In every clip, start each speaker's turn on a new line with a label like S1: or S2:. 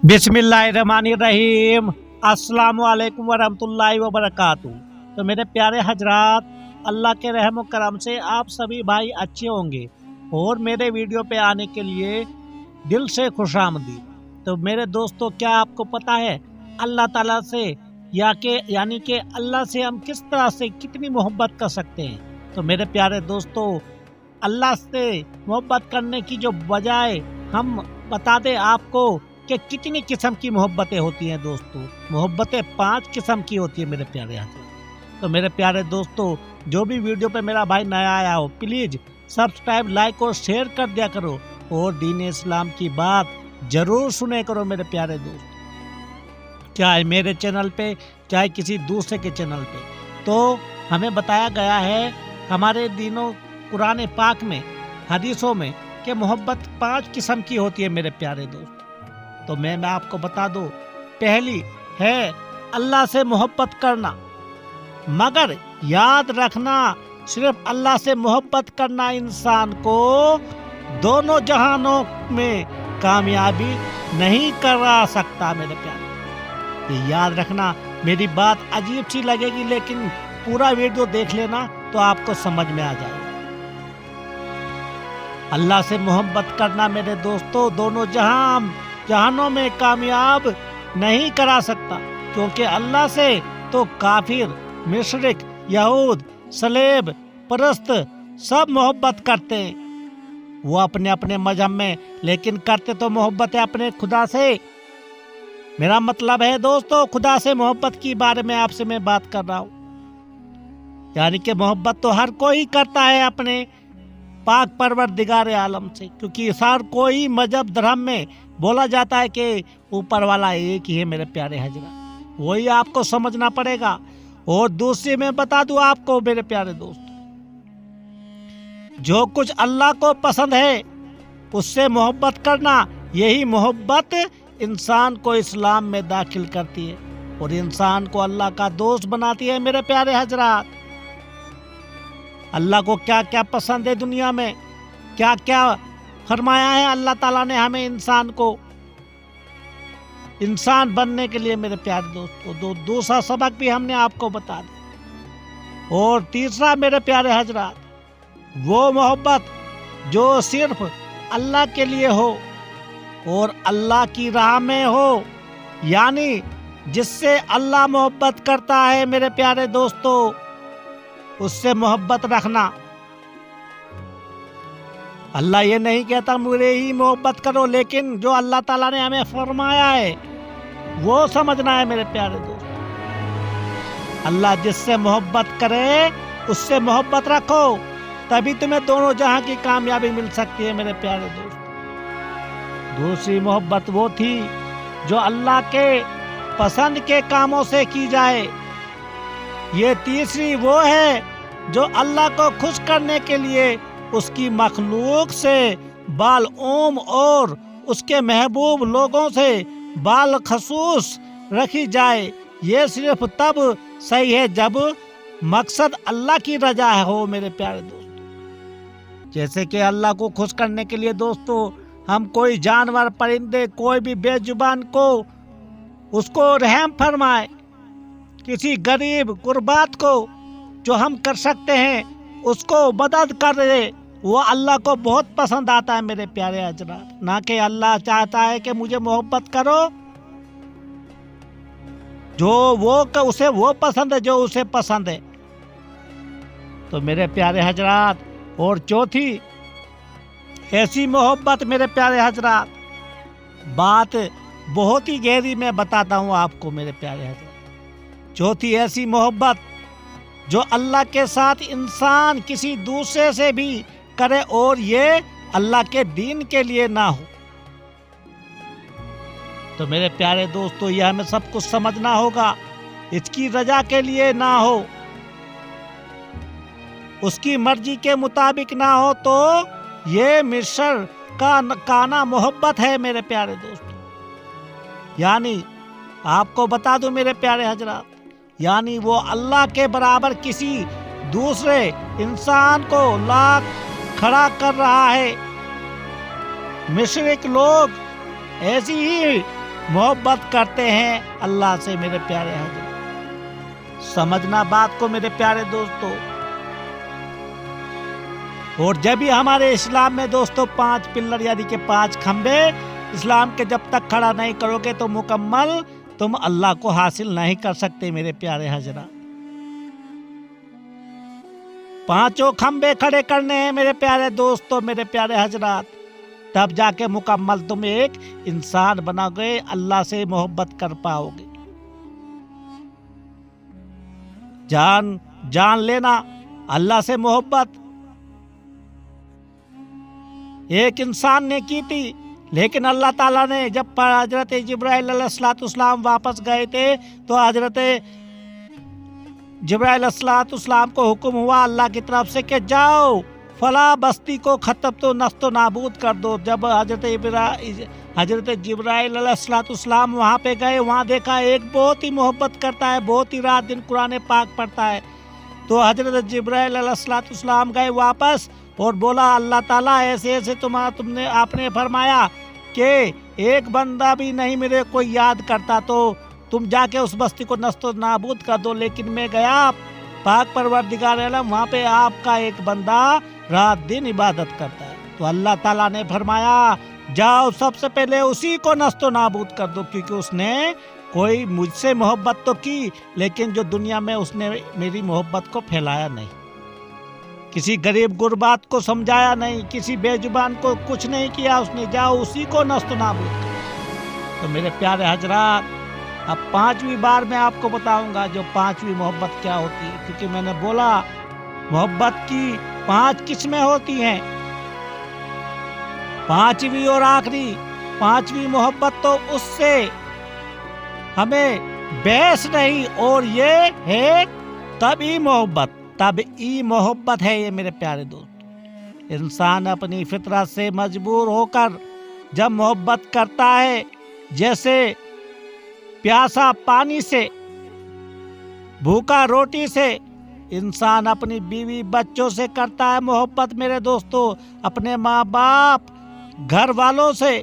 S1: बिस्मिल्लाहिर्रहमानिर्रहीम। अस्सलामु अलैकुम वरहमतुल्लाहि वबरकातुहू। तो मेरे प्यारे हजरात, अल्लाह के रहम करम से आप सभी भाई अच्छे होंगे और मेरे वीडियो पे आने के लिए दिल से खुशामदीद। तो मेरे दोस्तों, क्या आपको पता है अल्लाह ताला से यानी कि अल्लाह से हम किस तरह से कितनी मोहब्बत कर सकते हैं? तो मेरे प्यारे दोस्तों, अल्लाह से मोहब्बत करने की जो बजाय हम बता दें आपको कि कितनी किस्म की मोहब्बतें होती हैं। दोस्तों, मोहब्बतें 5 किस्म की होती है मेरे प्यारे हाथों। तो मेरे प्यारे दोस्तों, जो भी वीडियो पे मेरा भाई नया आया हो, प्लीज़ सब्सक्राइब, लाइक और शेयर कर दिया करो और दीन इस्लाम की बात ज़रूर सुने करो मेरे प्यारे दोस्त, चाहे मेरे चैनल पे चाहे किसी दूसरे के चैनल पे। तो हमें बताया गया है हमारे दीनों कुरान पाक में, हदीसों में, कि मोहब्बत 5 किस्म की होती है मेरे प्यारे दोस्त। तो मैं आपको बता दूं, पहली है अल्लाह से मोहब्बत करना। मगर याद रखना, सिर्फ अल्लाह से मोहब्बत करना इंसान को दोनों जहानों में कामयाबी नहीं करा सकता मेरे प्यारे। ये याद रखना। मेरी बात अजीब सी लगेगी, लेकिन पूरा वीडियो देख लेना तो आपको समझ में आ जाएगा। अल्लाह से मोहब्बत करना मेरे दोस्तों दोनों जहानों में कामयाब नहीं करा सकता, क्योंकि अल्लाह से तो काफिर, मुशरिक, यहूद, सलेब परस्त सब मोहब्बत करते हैं, वो अपने अपने मजहब में, लेकिन करते तो मोहब्बत है अपने खुदा से। मेरा मतलब है दोस्तों, खुदा से मोहब्बत की बारे में आपसे मैं बात कर रहा हूँ। यानी कि मोहब्बत तो हर कोई करता है अपने पाक परवरदिगार आलम से, क्योंकि हर कोई मजहब धर्म में बोला जाता है कि ऊपर वाला एक ही है मेरे प्यारे हजरा। वही आपको समझना पड़ेगा। और दूसरी मैं बता दूं आपको मेरे प्यारे दोस्त, जो कुछ अल्लाह को पसंद है उससे मोहब्बत करना, यही मोहब्बत इंसान को इस्लाम में दाखिल करती है और इंसान को अल्लाह का दोस्त बनाती है मेरे प्यारे हजरात। अल्लाह को क्या क्या पसंद है दुनिया में, क्या क्या फरमाया है अल्लाह ताला ने हमें इंसान को इंसान बनने के लिए मेरे प्यारे दोस्तों। दूसरा सबक भी हमने आपको बता दिया। और तीसरा मेरे प्यारे हजरात, वो मोहब्बत जो सिर्फ अल्लाह के लिए हो और अल्लाह की राह में हो, यानी जिससे अल्लाह मोहब्बत करता है मेरे प्यारे दोस्तों, उससे मोहब्बत रखना। अल्लाह ये नहीं कहता मुझे ही मोहब्बत करो, लेकिन जो अल्लाह ताला ने हमें फरमाया है वो समझना है मेरे प्यारे दोस्त। अल्लाह जिससे मोहब्बत करे उससे मोहब्बत रखो, तभी तुम्हें दोनों जहां की कामयाबी मिल सकती है मेरे प्यारे दोस्त। दूसरी मोहब्बत वो थी जो अल्लाह के पसंद के कामों से की जाए। ये तीसरी वो है जो अल्लाह को खुश करने के लिए उसकी मखलूक से बाल ओम और उसके महबूब लोगों से बाल खसूस रखी जाए। ये सिर्फ तब सही है जब मकसद अल्लाह की रजा हो मेरे प्यारे दोस्तों। जैसे कि अल्लाह को खुश करने के लिए दोस्तों हम कोई जानवर, परिंदे, कोई भी बेजुबान को उसको रहम फरमाए, किसी गरीब गुरबात को जो हम कर सकते हैं उसको मदद कर दे, वो अल्लाह को बहुत पसंद आता है मेरे प्यारे हजरात। ना कि अल्लाह चाहता है कि मुझे मोहब्बत करो जो उसे वो पसंद है जो उसे पसंद है। तो मेरे प्यारे हजरात, और चौथी ऐसी मोहब्बत मेरे प्यारे हजरात, बात बहुत ही गहरी मैं बताता हूँ आपको मेरे प्यारे हजरात। चौथी ऐसी मोहब्बत जो अल्लाह के साथ इंसान किसी दूसरे से भी करे और ये अल्लाह के दीन के लिए ना हो। तो मेरे प्यारे दोस्तों, ये हमें सब कुछ समझना होगा। इसकी रजा के लिए ना हो, उसकी मर्जी के मुताबिक ना हो, तो ये मिस्र का काना मोहब्बत है मेरे प्यारे दोस्तों। यानी आपको बता दूं मेरे प्यारे हजरात, यानी वो अल्लाह के बराबर किसी दूसरे इंसान को लाख खड़ा कर रहा है। मुशरिक लोग ऐसी ही محبت کرتے ہیں اللہ سے میرے پیارے حضرات۔ سمجھنا بات کو میرے پیارے دوستو۔ اور جب بھی ہمارے اسلام میں دوستو 5 پلر یعنی کہ 5 کھمبے اسلام کے جب تک کھڑا نہیں کرو گے تو مکمل تم اللہ کو حاصل نہیں کر سکتے میرے پیارے حضرات۔ 5 کھمبے کھڑے کرنے ہیں میرے پیارے دوستو، میرے پیارے حضرات، تب جا کے مکمل تم ایک انسان بنو گے، اللہ سے محبت کر پاؤ گے۔ جان لینا اللہ سے محبت ایک انسان نے کی تھی، لیکن اللہ تعالیٰ نے جب حضرت جبرائیل علیہ السلام واپس گئے تھے تو حضرت جبرائیل علیہ السلام کو حکم ہوا اللہ کی طرف سے کہ جاؤ فلاں بستی کو ختم تو نست و نابود کر دو۔ جب حضرت جبرائیل علیہ السلام وہاں پہ گئے، وہاں دیکھا ایک بہت ہی محبت کرتا ہے، بہت ہی رات دن قرآن پاک پڑھتا ہے۔ تو حضرت جبرائیل علیہ السلام گئے واپس اور بولا اللہ تعالیٰ ایسے ایسے آپ نے فرمایا کہ ایک بندہ بھی نہیں میرے کو یاد کرتا، تو تم جا کے اس بستی کو نست و نابود کر دو۔ لیکن میں گیا پاک پروردگار عالم، وہاں پہ آپ کا ایک بندہ رات دن عبادت کرتا ہے۔ تو اللہ تعالیٰ نے فرمایا جاؤ سب سے پہلے اسی کو نست و نابود کر دو، کیونکہ اس نے کوئی مجھ سے محبت تو کی لیکن جو دنیا میں اس نے میری محبت کو پھیلایا نہیں، کسی غریب غربات کو سمجھایا نہیں، کسی بے زبان کو کچھ نہیں کیا اس نے، جاؤ اسی کو نست و نابود کر دو۔ تو میرے پیارے حضرات، اب 5ویں بار میں آپ کو بتاؤں گا جو 5ویں محبت کیا ہوتی ہے، کیونکہ میں نے بولا محبت کی 5 قسمیں ہوتی ہیں۔ 5ویں اور آخری 5ویں محبت تو اس سے ہمیں بحث نہیں، اور یہ ہے طبعی محبت۔ طبعی محبت ہے یہ میرے پیارے دوست۔ انسان اپنی فطرت سے مجبور ہو کر جب محبت کرتا ہے، جیسے پیاسا پانی سے، بھوکا روٹی سے، انسان اپنی بیوی بچوں سے کرتا ہے محبت میرے دوستوں، اپنے ماں باپ گھر والوں سے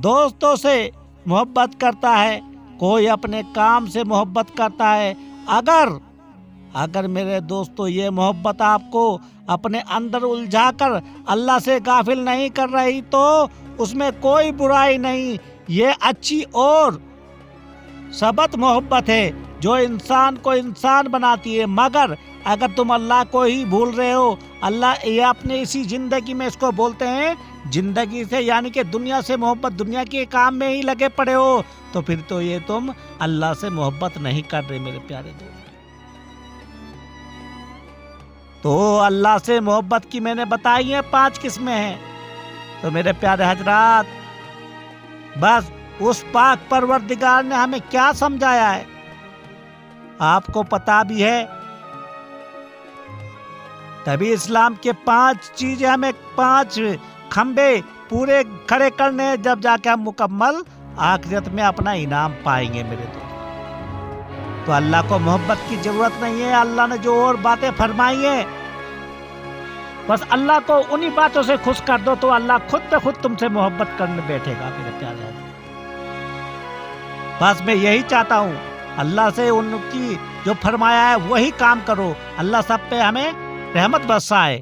S1: دوستوں سے محبت کرتا ہے، کوئی اپنے کام سے محبت کرتا ہے۔ اگر میرے دوستو یہ محبت آپ کو اپنے اندر الجھا کر اللہ سے غافل نہیں کر رہی تو اس میں کوئی برائی نہیں، یہ اچھی اور ثابت محبت ہے جو انسان کو انسان بناتی ہے۔ مگر اگر تم اللہ کو ہی بھول رہے ہو، اللہ یہ اپنے اسی زندگی میں اس کو بولتے ہیں زندگی سے، یعنی کہ دنیا سے محبت، دنیا کے کام میں ہی لگے پڑے ہو، تو پھر تو یہ تم اللہ سے محبت نہیں کر رہے میرے پیارے دوست۔ تو اللہ سے محبت کی میں نے بتائی ہیں 5 قسمیں ہیں۔ تو میرے پیارے حضرات، بس اس پاک پروردگار نے ہمیں کیا سمجھایا ہے آپ کو پتا بھی ہے، تبھی اسلام کے 5 چیزیں ہمیں 5 کھمبے پورے کھڑے کرنے ہیں، جب جا کے ہم مکمل آخرت میں اپنا انعام پائیں گے میرے دوست۔ تو اللہ کو محبت کی ضرورت نہیں ہے، اللہ نے جو اور باتیں فرمائی ہیں بس اللہ کو انہی باتوں سے خوش کر دو تو اللہ خود بہ خود تم سے محبت کرنے بیٹھے گا میرے پیارے حضرات۔ بس میں یہی چاہتا ہوں، اللہ سے ان کی جو فرمایا ہے وہی کام کرو، اللہ سب پہ ہمیں رحمت برسائے۔